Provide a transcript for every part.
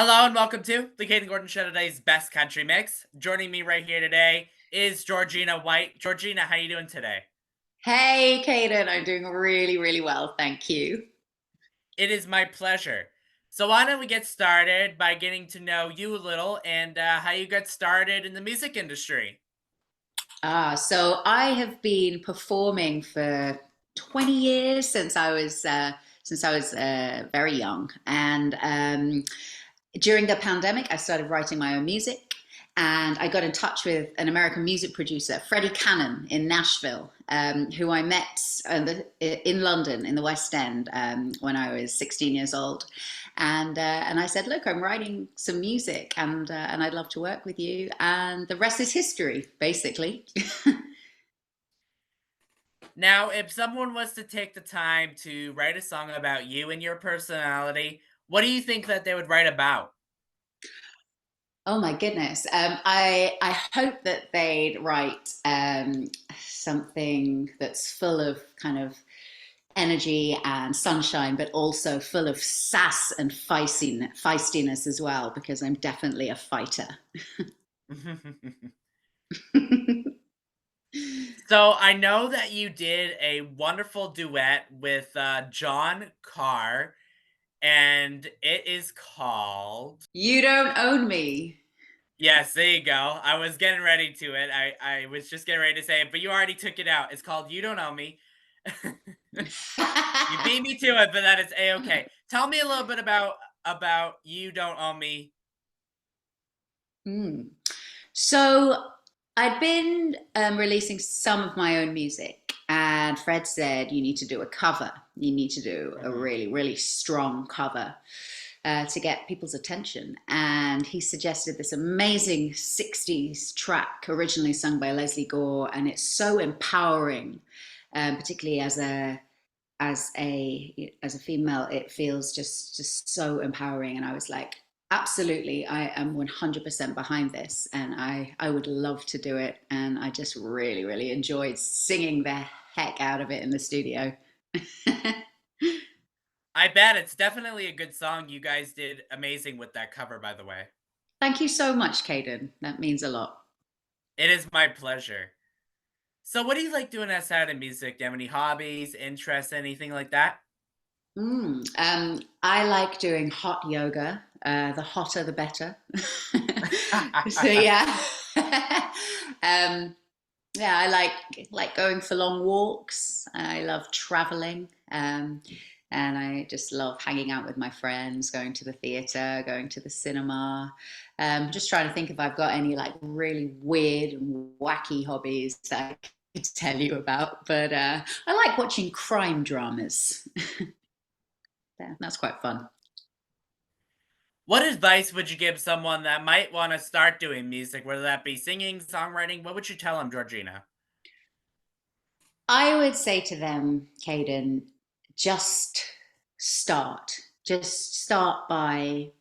Hello and welcome to the Kayden Show, today's best country mix. Joining me right here today is Georgina White. Georgina, how you doing today? Hey, Kayden, I'm doing really, really well, thank you. It is my pleasure. So why don't we get started by getting to know you a little and how you got started in the music industry? So I have been performing for 20 years since I was very young, and during the pandemic, I started writing my own music. And I got in touch with an American music producer, Freddie Cannon in Nashville, who I met in London in the West End when I was 16 years old. And I said, look, I'm writing some music, and I'd love to work with you. And the rest is history, basically. Now, if someone was to take the time to write a song about you and your personality, what do you think that they would write about? Oh my goodness. I hope that they'd write something that's full of kind of energy and sunshine, but also full of sass and feistiness as well, because I'm definitely a fighter. So I know that you did a wonderful duet with John Carr, and it is called. You don't own me. Yes, there you go. I was getting ready to it. I was just getting ready to say it, but you already took it out. It's called "You Don't Owe Me." You beat me to it, but that is a okay. Tell me a little bit about "You Don't Owe Me." Hmm. So I'd been releasing some of my own music, and Fred said, you need to do a cover. You need to do a Mhm. really, really strong cover to get people's attention. And he suggested this amazing 60s track, originally sung by Leslie Gore, and it's so empowering, particularly as a female. It feels just so empowering, and I was like, absolutely, I am 100% behind this, and I would love to do it. And I just really, really enjoyed singing the heck out of it in the studio. I bet it's definitely a good song. You guys did amazing with that cover, by the way. Thank you so much, Kayden. That means a lot. It is my pleasure. So, what do you like doing outside of music? Do you have any hobbies, interests, anything like that? I like doing hot yoga. The hotter, the better. So yeah, um, yeah, I like going for long walks. I love traveling, and I just love hanging out with my friends, going to the theater, going to the cinema. Just trying to think if I've got any like really weird and wacky hobbies that I could tell you about. But I like watching crime dramas. Yeah, that's quite fun. What advice would you give someone that might want to start doing music, whether that be singing, songwriting? What would you tell them, Georgina? I would say to them, Caden, just start. Just start by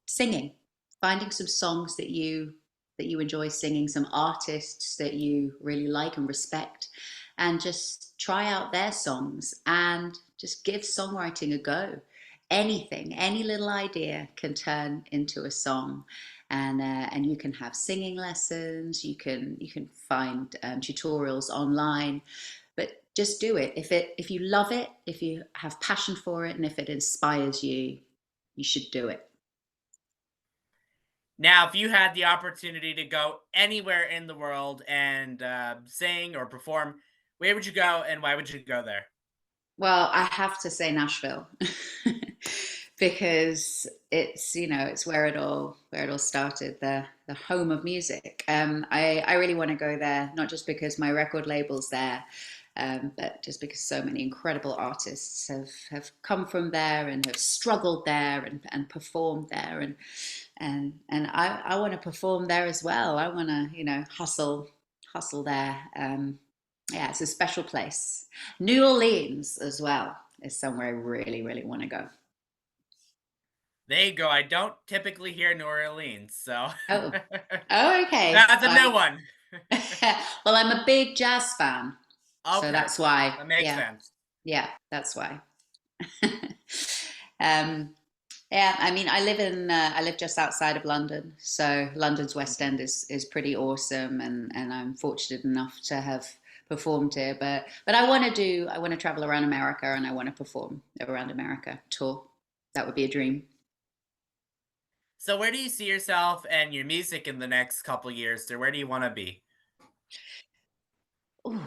singing, finding some songs that you enjoy singing, some artists that you really like and respect, and just try out their songs and just give songwriting a go. Anything, any little idea can turn into a song, and you can have singing lessons. You can find tutorials online, but just do it. If you love it, if you have passion for it, and if it inspires you, you should do it. Now, if you had the opportunity to go anywhere in the world and sing or perform, where would you go and why would you go there? Well, I have to say Nashville because it's where it all started, the home of music. I really want to go there, not just because my record label's there, but just because so many incredible artists have come from there and have struggled there and performed there, and I want to perform there as well. I want to hustle there. Yeah, it's a special place. New Orleans as well is somewhere I really, really want to go. There you go. I don't typically hear New Orleans, so Oh, oh, okay. that's a new one. Well, I'm a big jazz fan, so Okay, that's why. that makes Yeah, sense. yeah, that's why. um, Yeah, I mean, I live just outside of London, so London's West End is pretty awesome, and I'm fortunate enough to have performed here. But I want to travel around America, and I want to perform around America, tour. That would be a dream. So where do you see yourself and your music in the next couple years, or where do you want to be? Ooh,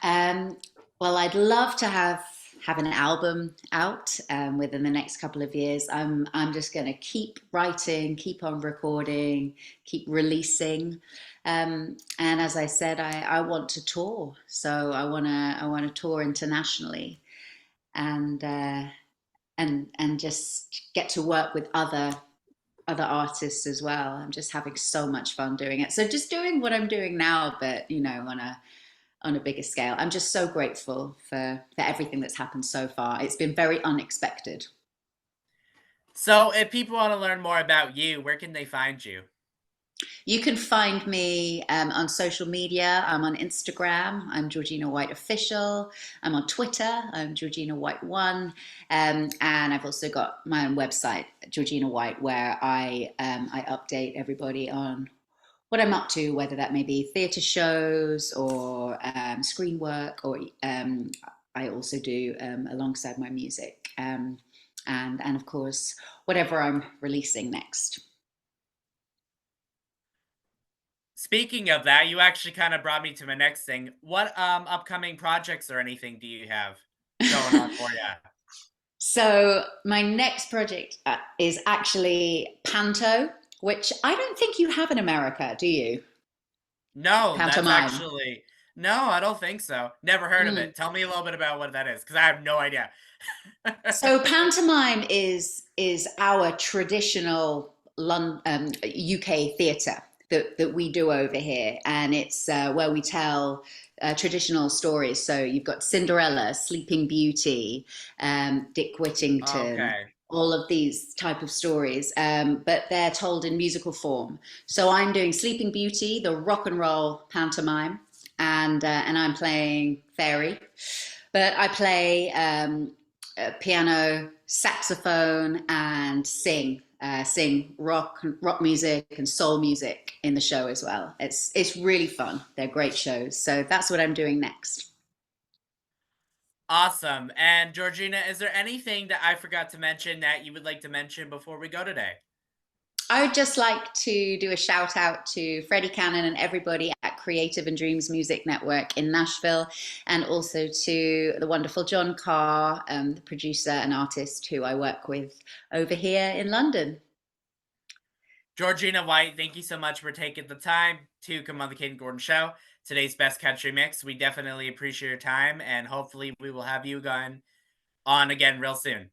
um, well, I'd love to have an album out within the next couple of years. I'm just going to keep writing, keep on recording, keep releasing, and as I said, I want to tour. So I want to tour internationally and and just get to work with other artists as well. I'm just having so much fun doing it. So just doing what I'm doing now, but you know, on a bigger scale. I'm just so grateful for everything that's happened so far. It's been very unexpected. So if people want to learn more about you, where can they find you? You can find me on social media. I'm on Instagram. I'm Georgina White Official. I'm on Twitter. I'm Georgina White One, and I've also got my own website, Georgina White, where I update everybody on what I'm up to, whether that may be theatre shows or screen work, or I also do alongside my music, and of course whatever I'm releasing next. Speaking of that, you actually kind of brought me to my next thing. What upcoming projects or anything do you have going on for you? So my next project is actually panto, which I don't think you have in America, do you? No, that's Pantomime. actually no, I don't think so. Never heard of Mm. it. Tell me a little bit about what that is, because I have no idea. So pantomime is our traditional UK theatre that we do over here, and it's where we tell traditional stories. So you've got Cinderella, Sleeping Beauty, Dick Whittington. Okay. All of these type of stories, but they're told in musical form. So I'm doing Sleeping Beauty, the rock and roll pantomime, and I'm playing Fairy, but I play piano, saxophone, and sing rock music and soul music in the show as well. It's really fun. They're great shows. So that's what I'm doing next. Awesome. And Georgina, is there anything that I forgot to mention that you would like to mention before we go today? I would just like to do a shout out to Freddie Cannon and everybody at Creative and Dreams Music Network in Nashville, and also to the wonderful John Carr, the producer and artist who I work with over here in London. Georgina White, thank you so much for taking the time to come on the Kayden Gordon Show. Today's best country mix. We definitely appreciate your time, and hopefully, we will have you on again real soon.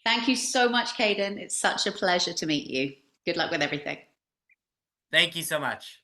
Thank you so much, Kayden. It's such a pleasure to meet you. Good luck with everything. Thank you so much.